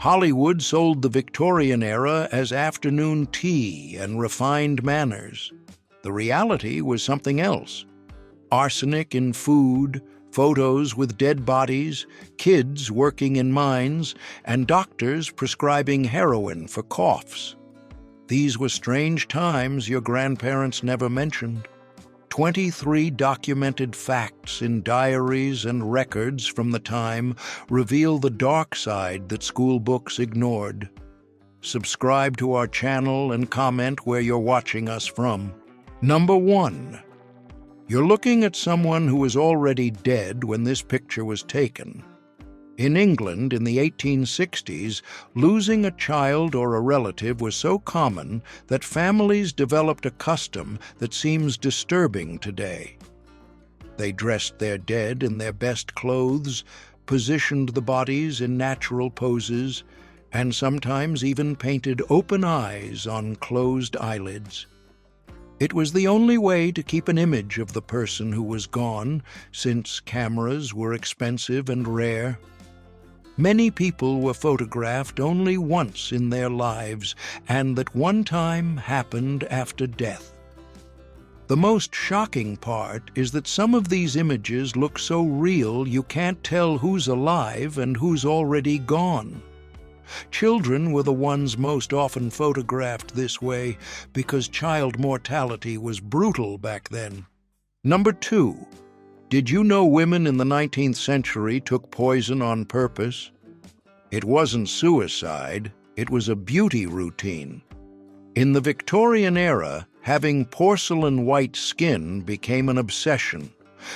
Hollywood sold the Victorian era as afternoon tea and refined manners. The reality was something else. Arsenic in food, photos with dead bodies, kids working in mines, and doctors prescribing heroin for coughs. These were strange times your grandparents never mentioned. 23 documented facts in diaries and records from the time reveal the dark side that school books ignored. Subscribe to our channel and comment where you're watching us from. Number 1. You're looking at someone who was already dead when this picture was taken. In England in the 1860s, losing a child or a relative was so common that families developed a custom that seems disturbing today. They dressed their dead in their best clothes, positioned the bodies in natural poses, and sometimes even painted open eyes on closed eyelids. It was the only way to keep an image of the person who was gone, since cameras were expensive and rare. Many people were photographed only once in their lives, and that one time happened after death. The most shocking part is that some of these images look so real you can't tell who's alive and who's already gone. Children were the ones most often photographed this way because child mortality was brutal back then. Number 2. Did you know women in the 19th century took poison on purpose? It wasn't suicide, it was a beauty routine. In the Victorian era, having porcelain white skin became an obsession,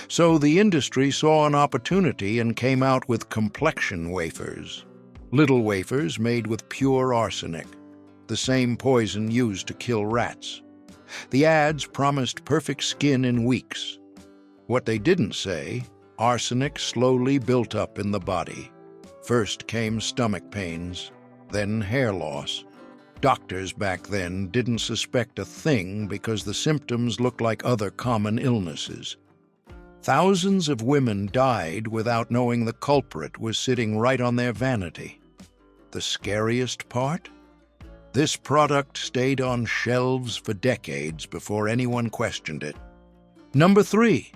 so the industry saw an opportunity and came out with complexion wafers. Little wafers made with pure arsenic, the same poison used to kill rats. The ads promised perfect skin in weeks. What they didn't say, arsenic slowly built up in the body. First came stomach pains, then hair loss. Doctors back then didn't suspect a thing because the symptoms looked like other common illnesses. Thousands of women died without knowing the culprit was sitting right on their vanity. The scariest part? This product stayed on shelves for decades before anyone questioned it. Number 3.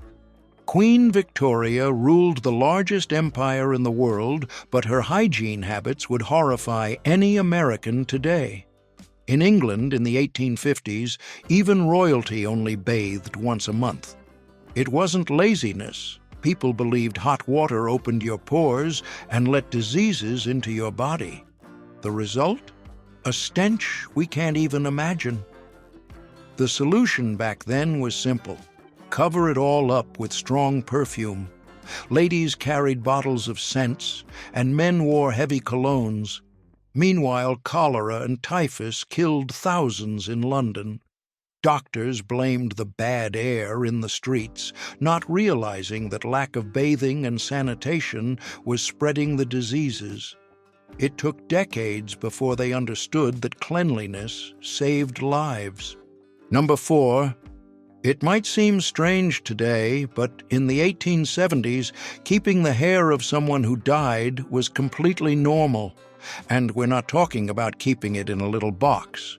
Queen Victoria ruled the largest empire in the world, but her hygiene habits would horrify any American today. In England in the 1850s, even royalty only bathed once a month. It wasn't laziness. People believed hot water opened your pores and let diseases into your body. The result? A stench we can't even imagine. The solution back then was simple. Cover it all up with strong perfume. Ladies carried bottles of scents, and men wore heavy colognes. Meanwhile, cholera and typhus killed thousands in London. Doctors blamed the bad air in the streets, not realizing that lack of bathing and sanitation was spreading the diseases. It took decades before they understood that cleanliness saved lives. Number 4. It might seem strange today, but in the 1870s, keeping the hair of someone who died was completely normal, and we're not talking about keeping it in a little box.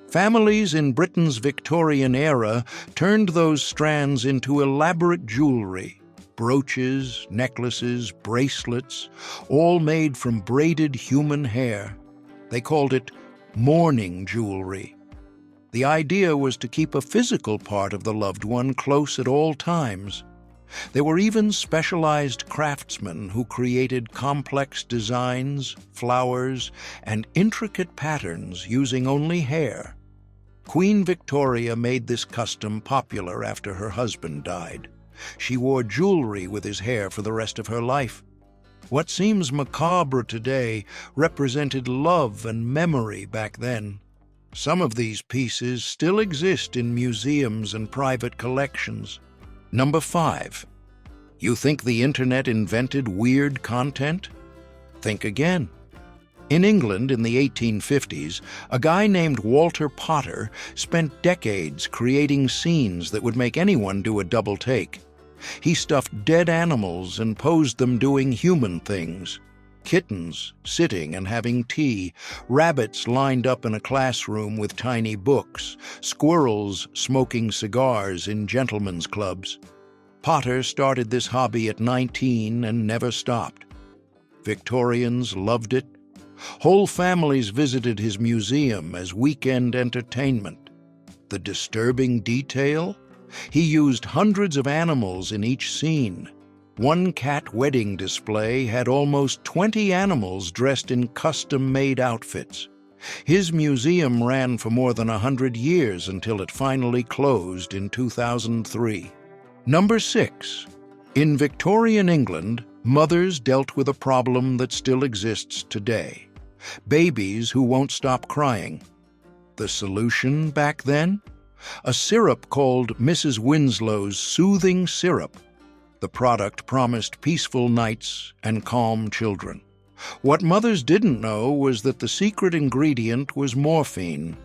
Families in Britain's Victorian era turned those strands into elaborate jewelry. Brooches, necklaces, bracelets, all made from braided human hair. They called it mourning jewelry. The idea was to keep a physical part of the loved one close at all times. There were even specialized craftsmen who created complex designs, flowers, and intricate patterns using only hair. Queen Victoria made this custom popular after her husband died. She wore jewelry with his hair for the rest of her life. What seems macabre today represented love and memory back then. Some of these pieces still exist in museums and private collections. Number 5. You think the internet invented weird content? Think again. In England in the 1850s, a guy named Walter Potter spent decades creating scenes that would make anyone do a double take. He stuffed dead animals and posed them doing human things. Kittens sitting and having tea, rabbits lined up in a classroom with tiny books, squirrels smoking cigars in gentlemen's clubs. Potter started this hobby at 19 and never stopped. Victorians loved it. Whole families visited his museum as weekend entertainment. The disturbing detail? He used hundreds of animals in each scene. One cat wedding display had almost 20 animals dressed in custom-made outfits. His museum ran for more than 100 years until it finally closed in 2003. Number 6. In Victorian England, mothers dealt with a problem that still exists today: babies who won't stop crying. The solution back then? A syrup called Mrs. Winslow's Soothing Syrup. The product promised peaceful nights and calm children. What mothers didn't know was that the secret ingredient was morphine.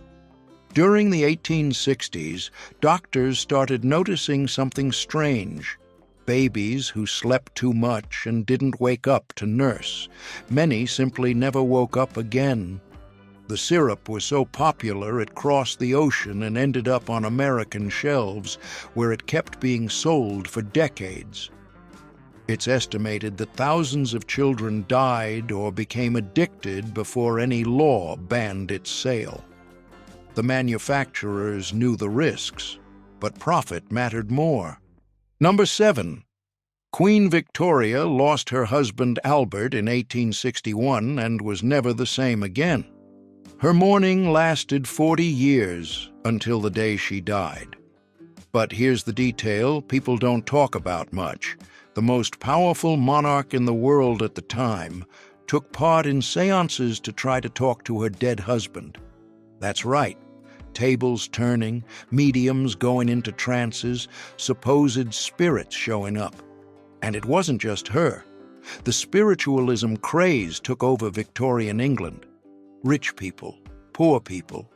During the 1860s, doctors started noticing something strange. Babies who slept too much and didn't wake up to nurse. Many simply never woke up again. The syrup was so popular it crossed the ocean and ended up on American shelves, where it kept being sold for decades. It's estimated that thousands of children died or became addicted before any law banned its sale. The manufacturers knew the risks, but profit mattered more. Number 7. Queen Victoria lost her husband Albert in 1861 and was never the same again. Her mourning lasted 40 years, until the day she died. But here's the detail people don't talk about much. The most powerful monarch in the world at the time took part in seances to try to talk to her dead husband. That's right. Tables turning, mediums going into trances, supposed spirits showing up. And it wasn't just her. The spiritualism craze took over Victorian England. Rich people, poor people,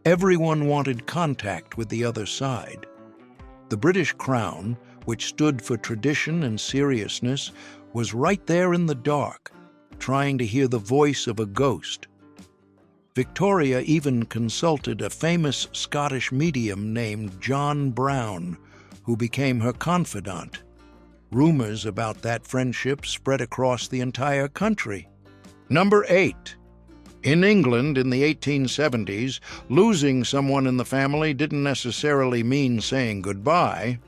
everyone wanted contact with the other side. The British Crown, which stood for tradition and seriousness, was right there in the dark, trying to hear the voice of a ghost. Victoria even consulted a famous Scottish medium named John Brown, who became her confidant. Rumors about that friendship spread across the entire country. Number 8. In England in the 1870s, losing someone in the family didn't necessarily mean saying goodbye.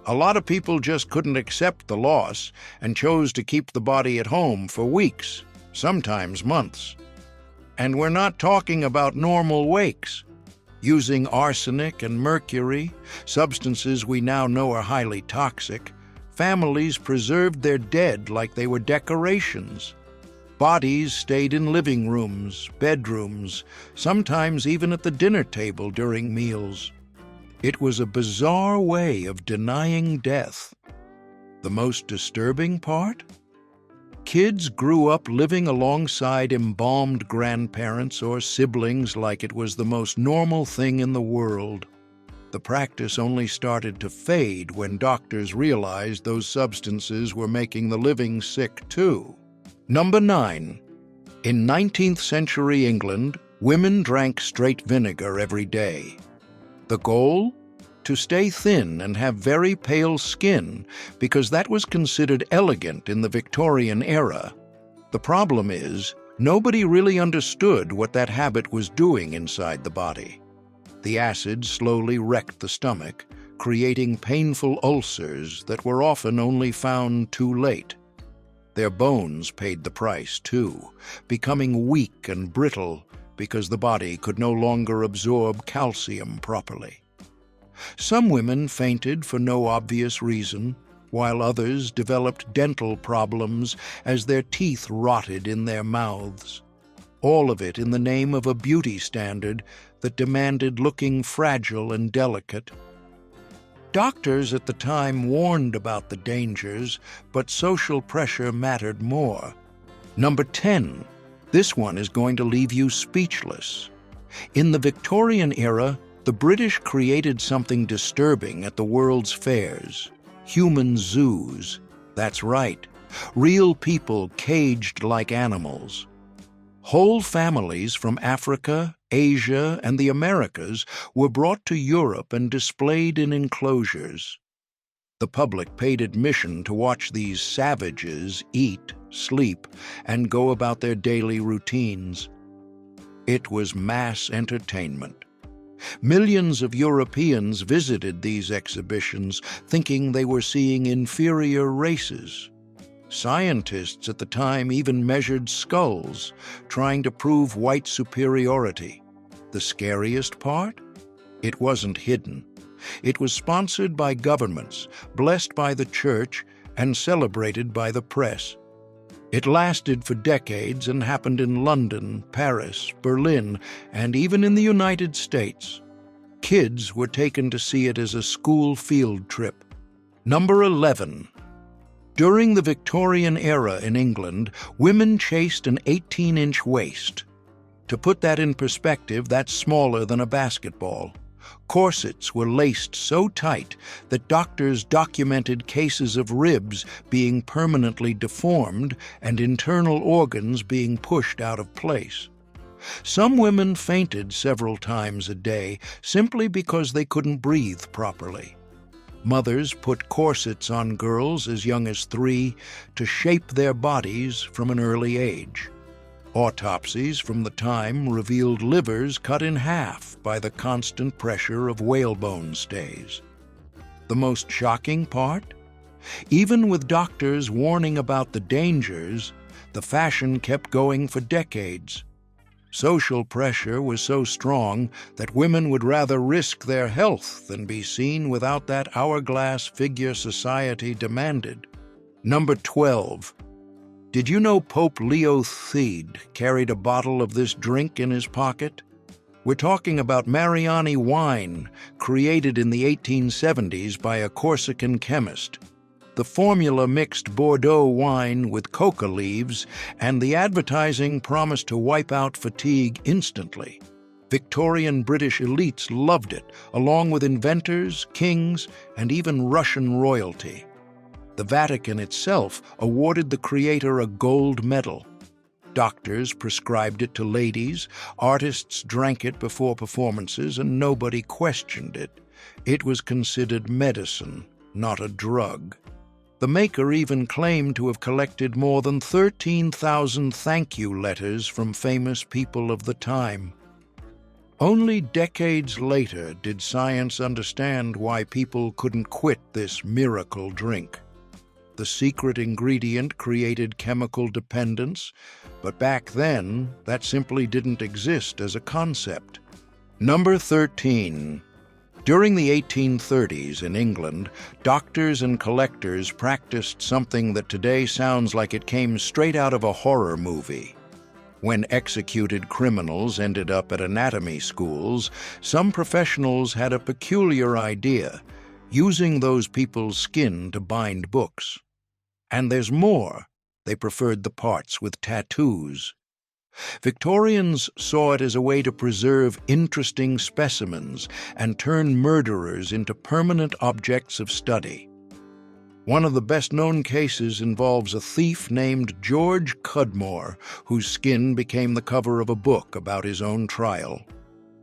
A lot of people just couldn't accept the loss and chose to keep the body at home for weeks, sometimes months. And we're not talking about normal wakes. Using arsenic and mercury, substances we now know are highly toxic, families preserved their dead like they were decorations. Bodies stayed in living rooms, bedrooms, sometimes even at the dinner table during meals. It was a bizarre way of denying death. The most disturbing part? Kids grew up living alongside embalmed grandparents or siblings like it was the most normal thing in the world. The practice only started to fade when doctors realized those substances were making the living sick too. Number 9. In 19th century England, women drank straight vinegar every day. The goal? To stay thin and have very pale skin, because that was considered elegant in the Victorian era. The problem is, nobody really understood what that habit was doing inside the body. The acid slowly wrecked the stomach, creating painful ulcers that were often only found too late. Their bones paid the price, too, becoming weak and brittle because the body could no longer absorb calcium properly. Some women fainted for no obvious reason, while others developed dental problems as their teeth rotted in their mouths. All of it in the name of a beauty standard that demanded looking fragile and delicate. Doctors at the time warned about the dangers, but social pressure mattered more. Number 10. This one is going to leave you speechless. In the Victorian era, the British created something disturbing at the world's fairs. Human zoos. That's right, Real people caged like animals. Whole families from Africa, Asia, and the Americas were brought to Europe and displayed in enclosures. The public paid admission to watch these savages eat, sleep, and go about their daily routines. It was mass entertainment. Millions of Europeans visited these exhibitions thinking they were seeing inferior races. Scientists at the time even measured skulls, trying to prove white superiority. The scariest part? It wasn't hidden. It was sponsored by governments, blessed by the church, and celebrated by the press. It lasted for decades and happened in London, Paris, Berlin, and even in the United States. Kids were taken to see it as a school field trip. Number 11. During the Victorian era in England, women chased an 18-inch waist. To put that in perspective, that's smaller than a basketball. Corsets were laced so tight that doctors documented cases of ribs being permanently deformed and internal organs being pushed out of place. Some women fainted several times a day simply because they couldn't breathe properly. Mothers put corsets on girls as young as 3 to shape their bodies from an early age. Autopsies from the time revealed livers cut in half by the constant pressure of whalebone stays. The most shocking part? Even with doctors warning about the dangers, the fashion kept going for decades. Social pressure was so strong that women would rather risk their health than be seen without that hourglass figure society demanded. Number 12. Did you know Pope Leo XIII carried a bottle of this drink in his pocket? We're talking about Mariani wine, created in the 1870s by a Corsican chemist. The formula mixed Bordeaux wine with coca leaves, and the advertising promised to wipe out fatigue instantly. Victorian British elites loved it, along with inventors, kings, and even Russian royalty. The Vatican itself awarded the creator a gold medal. Doctors prescribed it to ladies, artists drank it before performances, and nobody questioned it. It was considered medicine, not a drug. The maker even claimed to have collected more than 13,000 thank you letters from famous people of the time. Only decades later did science understand why people couldn't quit this miracle drink. The secret ingredient created chemical dependence, but back then, that simply didn't exist as a concept. Number 13. During the 1830s in England, doctors and collectors practiced something that today sounds like it came straight out of a horror movie. When executed criminals ended up at anatomy schools, some professionals had a peculiar idea, using those people's skin to bind books. And there's more. They preferred the parts with tattoos. Victorians saw it as a way to preserve interesting specimens and turn murderers into permanent objects of study. One of the best-known cases involves a thief named George Cudmore, whose skin became the cover of a book about his own trial.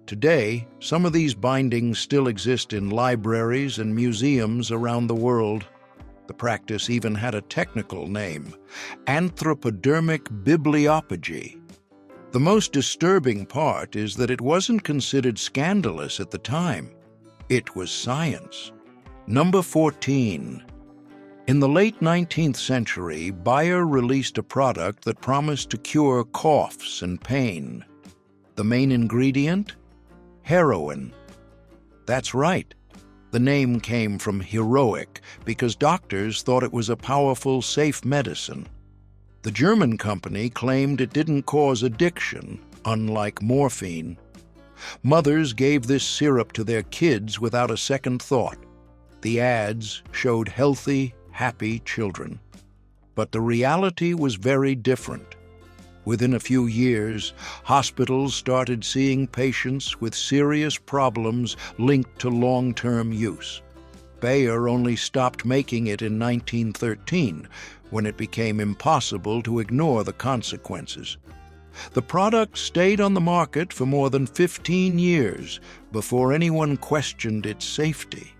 Today, some of these bindings still exist in libraries and museums around the world. The practice even had a technical name, anthropodermic bibliophagy. The most disturbing part is that it wasn't considered scandalous at the time. It was science. Number 14. In the late 19th century, Bayer released a product that promised to cure coughs and pain. The main ingredient? Heroin. That's right. The name came from heroic because doctors thought it was a powerful, safe medicine. The German company claimed it didn't cause addiction, unlike morphine. Mothers gave this syrup to their kids without a second thought. The ads showed healthy, happy children. But the reality was very different. Within a few years, hospitals started seeing patients with serious problems linked to long-term use. Bayer only stopped making it in 1913, when it became impossible to ignore the consequences. The product stayed on the market for more than 15 years before anyone questioned its safety.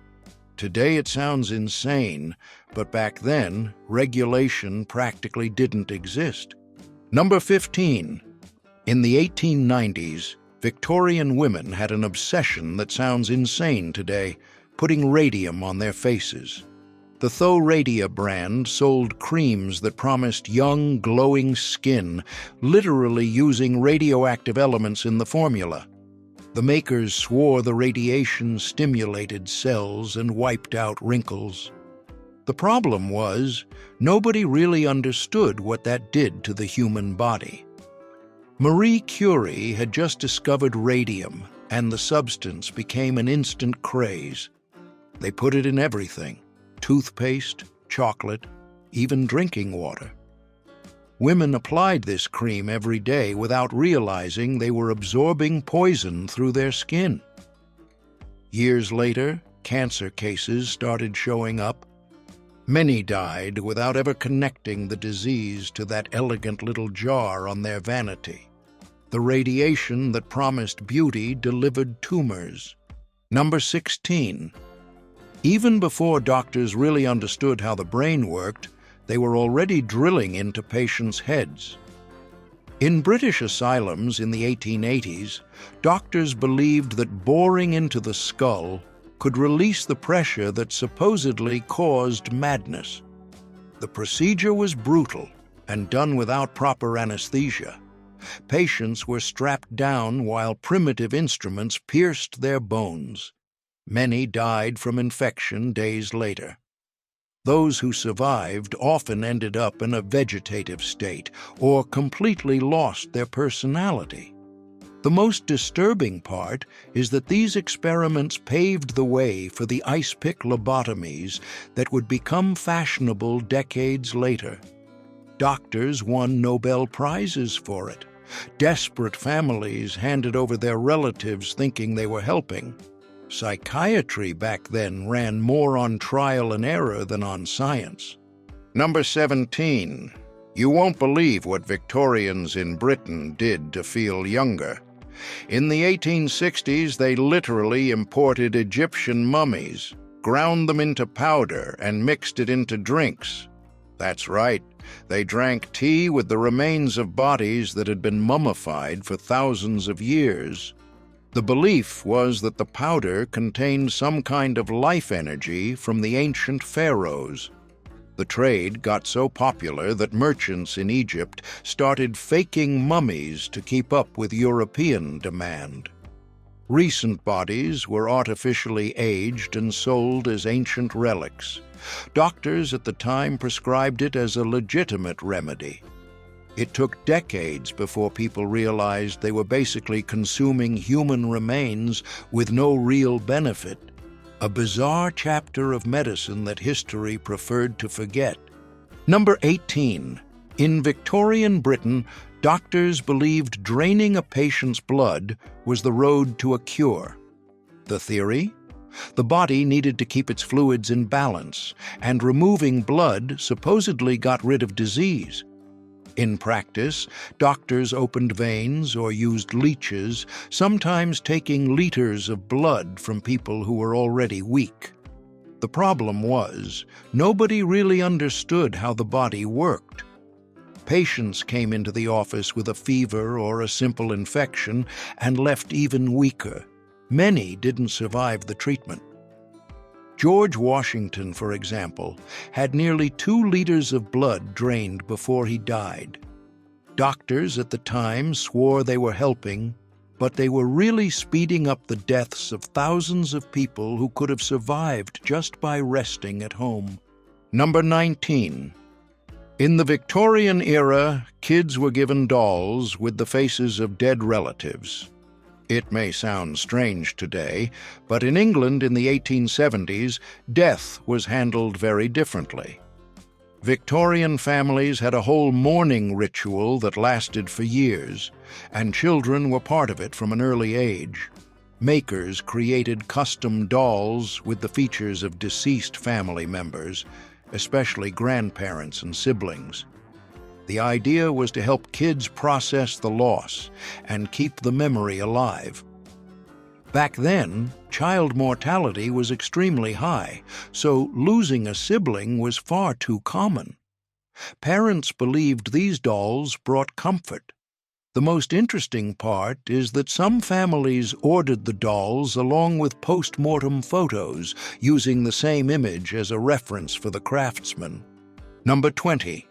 Today it sounds insane, but back then, regulation practically didn't exist. Number 15. In the 1890s, Victorian women had an obsession that sounds insane today, putting radium on their faces. The Radium brand sold creams that promised young, glowing skin, literally using radioactive elements in the formula. The makers swore the radiation stimulated cells and wiped out wrinkles. The problem was, nobody really understood what that did to the human body. Marie Curie had just discovered radium, and the substance became an instant craze. They put it in everything: toothpaste, chocolate, even drinking water. Women applied this cream every day without realizing they were absorbing poison through their skin. Years later, cancer cases started showing up. Many died without ever connecting the disease to that elegant little jar on their vanity. The radiation that promised beauty delivered tumors. Number 16. Even before doctors really understood how the brain worked, they were already drilling into patients' heads. In British asylums in the 1880s, doctors believed that boring into the skull could release the pressure that supposedly caused madness. The procedure was brutal and done without proper anesthesia. Patients were strapped down while primitive instruments pierced their bones. Many died from infection days later. Those who survived often ended up in a vegetative state or completely lost their personality. The most disturbing part is that these experiments paved the way for the ice-pick lobotomies that would become fashionable decades later. Doctors won Nobel Prizes for it. Desperate families handed over their relatives thinking they were helping. Psychiatry back then ran more on trial and error than on science. Number 17. You won't believe what Victorians in Britain did to feel younger. In the 1860s, they literally imported Egyptian mummies, ground them into powder, and mixed it into drinks. That's right, they drank tea with the remains of bodies that had been mummified for thousands of years. The belief was that the powder contained some kind of life energy from the ancient pharaohs. The trade got so popular that merchants in Egypt started faking mummies to keep up with European demand. Recent bodies were artificially aged and sold as ancient relics. Doctors at the time prescribed it as a legitimate remedy. It took decades before people realized they were basically consuming human remains with no real benefit, a bizarre chapter of medicine that history preferred to forget. Number 18. In Victorian Britain, doctors believed draining a patient's blood was the road to a cure. The theory? The body needed to keep its fluids in balance, and removing blood supposedly got rid of disease. In practice, doctors opened veins or used leeches, sometimes taking liters of blood from people who were already weak. The problem was, nobody really understood how the body worked. Patients came into the office with a fever or a simple infection and left even weaker. Many didn't survive the treatment. George Washington, for example, had nearly 2 liters of blood drained before he died. Doctors at the time swore they were helping, but they were really speeding up the deaths of thousands of people who could have survived just by resting at home. Number 19. In the Victorian era, kids were given dolls with the faces of dead relatives. It may sound strange today, but in England in the 1870s, death was handled very differently. Victorian families had a whole mourning ritual that lasted for years, and children were part of it from an early age. Makers created custom dolls with the features of deceased family members, especially grandparents and siblings. The idea was to help kids process the loss and keep the memory alive. Back then, child mortality was extremely high, so losing a sibling was far too common. Parents believed these dolls brought comfort. The most interesting part is that some families ordered the dolls along with post-mortem photos, using the same image as a reference for the craftsman. Number 20.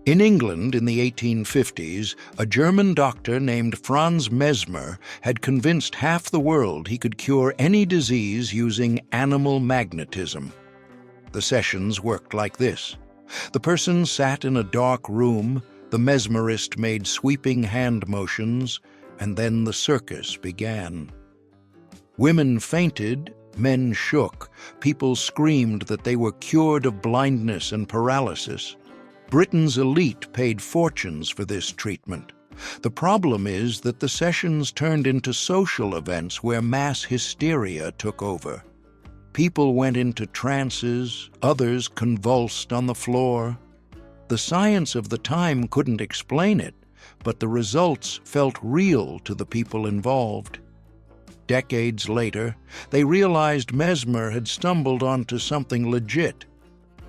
In England in the 1850s, a German doctor named Franz Mesmer had convinced half the world he could cure any disease using animal magnetism. The sessions worked like this. The person sat in a dark room, the mesmerist made sweeping hand motions, and then the circus began. Women fainted, men shook, people screamed that they were cured of blindness and paralysis. Britain's elite paid fortunes for this treatment. The problem is that the sessions turned into social events where mass hysteria took over. People went into trances, others convulsed on the floor. The science of the time couldn't explain it, but the results felt real to the people involved. Decades later, they realized Mesmer had stumbled onto something legit: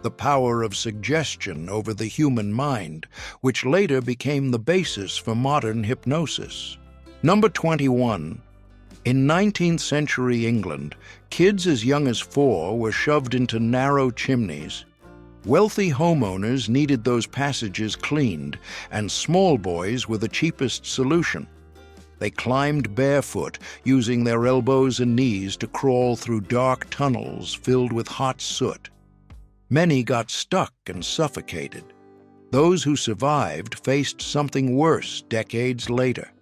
the power of suggestion over the human mind, which later became the basis for modern hypnosis. Number 21. In 19th century England, kids as young as 4 were shoved into narrow chimneys. Wealthy homeowners needed those passages cleaned, and small boys were the cheapest solution. They climbed barefoot, using their elbows and knees to crawl through dark tunnels filled with hot soot. Many got stuck and suffocated. Those who survived faced something worse decades later.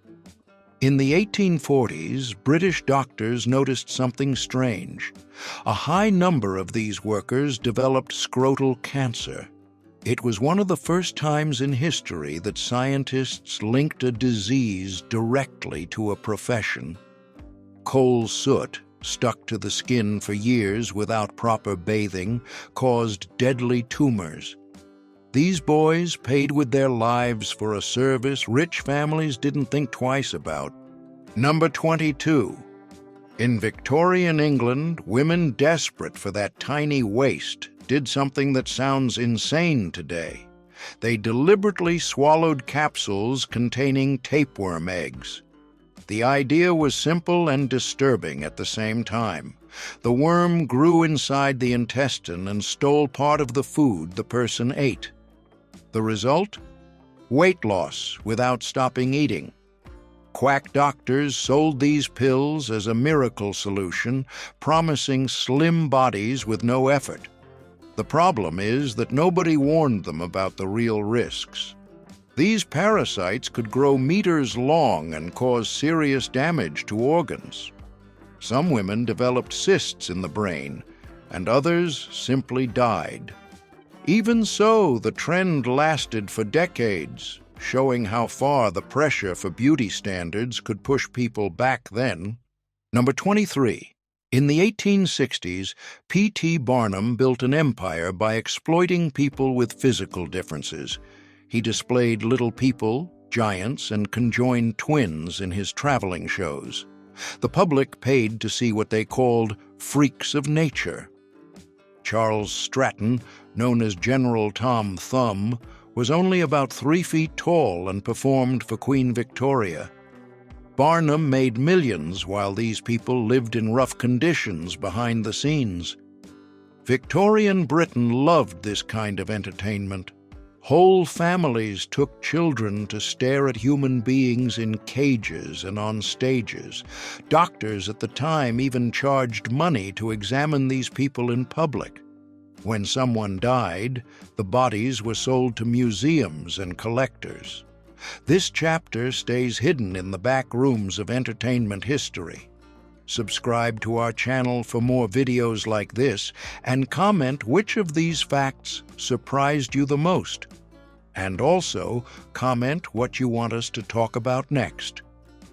In the 1840s, British doctors noticed something strange. A high number of these workers developed scrotal cancer. It was one of the first times in history that scientists linked a disease directly to a profession. Coal soot, stuck to the skin for years without proper bathing, caused deadly tumors. These boys paid with their lives for a service rich families didn't think twice about. Number 22. In Victorian England, women desperate for that tiny waist did something that sounds insane today. They deliberately swallowed capsules containing tapeworm eggs. The idea was simple and disturbing at the same time. The worm grew inside the intestine and stole part of the food the person ate. The result? Weight loss without stopping eating. Quack doctors sold these pills as a miracle solution, promising slim bodies with no effort. The problem is that nobody warned them about the real risks. These parasites could grow meters long and cause serious damage to organs. Some women developed cysts in the brain, and others simply died. Even so, the trend lasted for decades, showing how far the pressure for beauty standards could push people back then. Number 23. In the 1860s, P.T. Barnum built an empire by exploiting people with physical differences. He displayed little people, giants, and conjoined twins in his traveling shows. The public paid to see what they called freaks of nature. Charles Stratton, known as General Tom Thumb, was only about 3 feet tall and performed for Queen Victoria. Barnum made millions while these people lived in rough conditions behind the scenes. Victorian Britain loved this kind of entertainment. Whole families took children to stare at human beings in cages and on stages. Doctors at the time even charged money to examine these people in public. When someone died, the bodies were sold to museums and collectors. This chapter stays hidden in the back rooms of entertainment history. Subscribe to our channel for more videos like this, and comment which of these facts surprised you the most. And also, comment what you want us to talk about next.